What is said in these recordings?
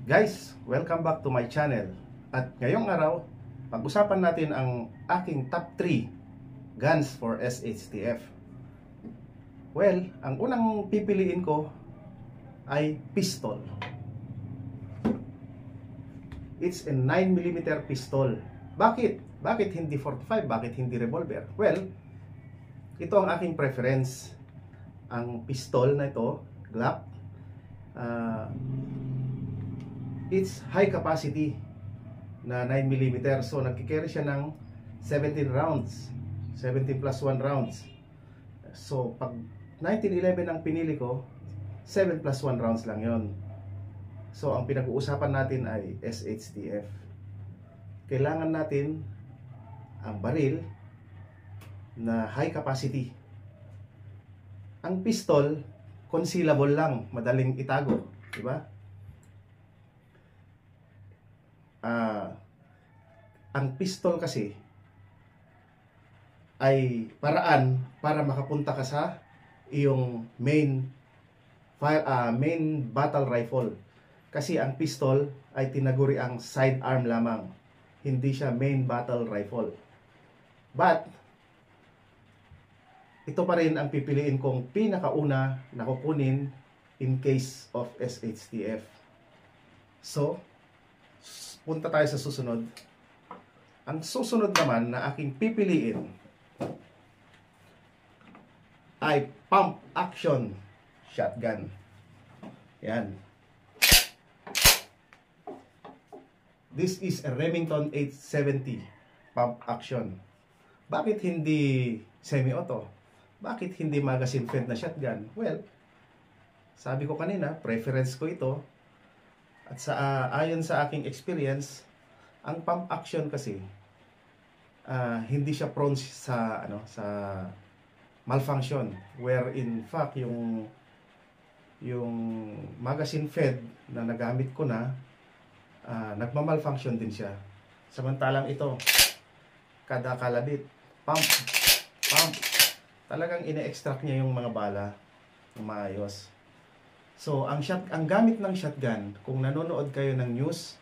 Guys, welcome back to my channel. At ngayong araw, pag-usapan natin ang aking top 3 guns for SHTF. Well, ang unang pipiliin ko ay pistol. It's a 9mm pistol. Bakit? Bakit hindi 45? Bakit hindi revolver? Well, ito ang aking preference. Ang pistol na ito, Glock, it's high capacity na 9mm. So nagkikerry siya ng 17 rounds, 17 plus 1 rounds. So pag 1911 ang pinili ko, 7 plus 1 rounds lang yon. So ang pinag-uusapan natin ay SHTF. Kailangan natin ang baril na high capacity. Ang pistol, concealable lang, madaling itago, di ba? Ang pistol kasi ay paraan para makapunta ka sa iyong main battle rifle. Kasi ang pistol ay tinaguri ang sidearm lamang, hindi siya main battle rifle. But ito pa rin ang pipiliin kong pinakauna na kukunin in case of SHTF. So, punta tayo sa susunod. Ang susunod naman na aking pipiliin ay pump action shotgun. Yan. This is a Remington 870 pump action. Bakit hindi semi-auto? Bakit hindi magazine-fed na shotgun? Well, sabi ko kanina, preference ko ito. At ayon sa aking experience, ang pump action kasi hindi siya prone sa malfunction, where in fact yung magazine fed na nagamit ko na nagma-malfunction din siya. Samantalang ito, kada kalabit, pump, talagang ine-extract niya yung mga bala ng maayos. So, ang gamit ng shotgun, kung nanonood kayo ng news,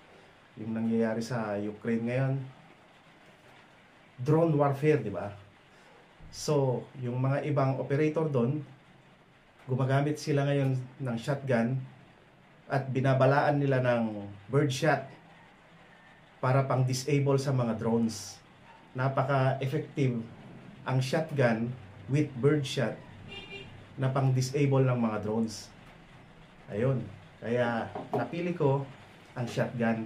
yung nangyayari sa Ukraine ngayon, drone warfare, di ba? So, yung mga ibang operator doon, gumagamit sila ngayon ng shotgun at binabalaan nila ng birdshot para pang disable sa mga drones. Napaka-effective ang shotgun with birdshot na pang disable ng mga drones. Ayun, kaya napili ko ang shotgun.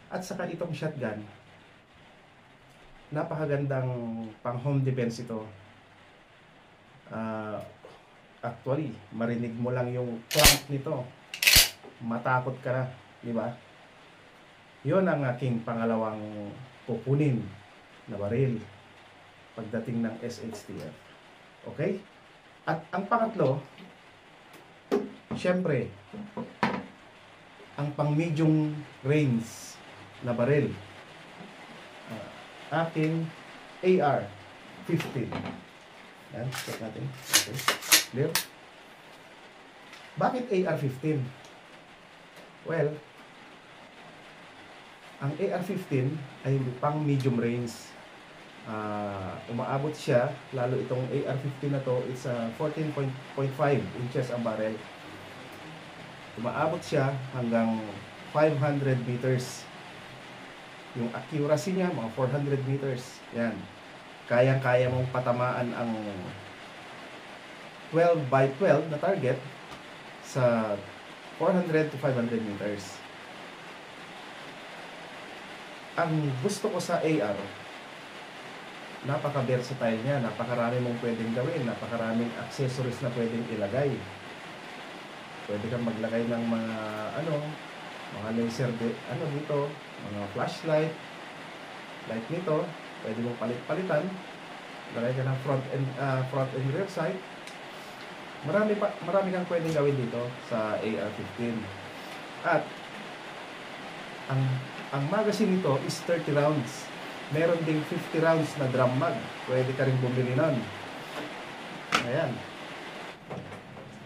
At saka itong shotgun, napakagandang pang home defense ito. Actually, marinig mo lang yung clank nito, matakot ka na, di ba? Yun ang aking pangalawang kukunin na baril pagdating ng SHTF. Okay? At ang pangatlo, syempre, ang pang medium range na baril, aking AR-15. Yan, check natin. Okay, clear? Bakit AR-15? Well, ang AR-15 ay pang medium range. Umaabot siya, lalo itong AR-15 na to, it's 14.5 inches ang barrel. Umaabot siya hanggang 500 meters. Yung accuracy niya, mga 400 meters. Yan. Kayang-kaya mong patamaan ang 12 by 12 na target sa 400 to 500 meters. Ang gusto ko sa AR, napaka-versatile niya. Napakarami mong pwedeng gawin. Napakaraming accessories na pwedeng ilagay. Pwede kang maglagay ng mga mga laser dito, mga flashlight, light nito, pwede mong palit-palitan, lagay ka ng front and rear sight. Marami kang pwedeng gawin dito sa AR-15. At ang magazine nito is 30 rounds. Meron ding 50 rounds na drum mag. Pwede ka rin bumili nun. Ayan.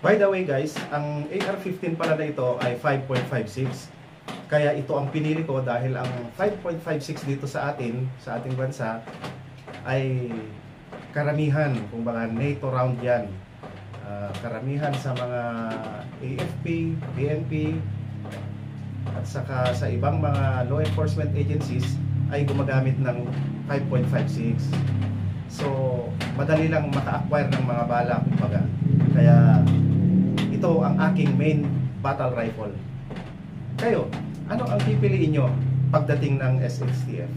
By the way guys, ang AR-15 pala na ito ay 5.56. Kaya ito ang pinili ko dahil ang 5.56 dito sa ating bansa ay karamihan, kumbaga NATO round yan. Karamihan sa mga AFP, PNP at saka sa ibang mga law enforcement agencies ay gumagamit ng 5.56. So, madali lang maka-acquire ng mga bala, kumbaga. Kaya ito ang aking main battle rifle. Kayo, ano ang pipiliin nyo pagdating ng SHTF?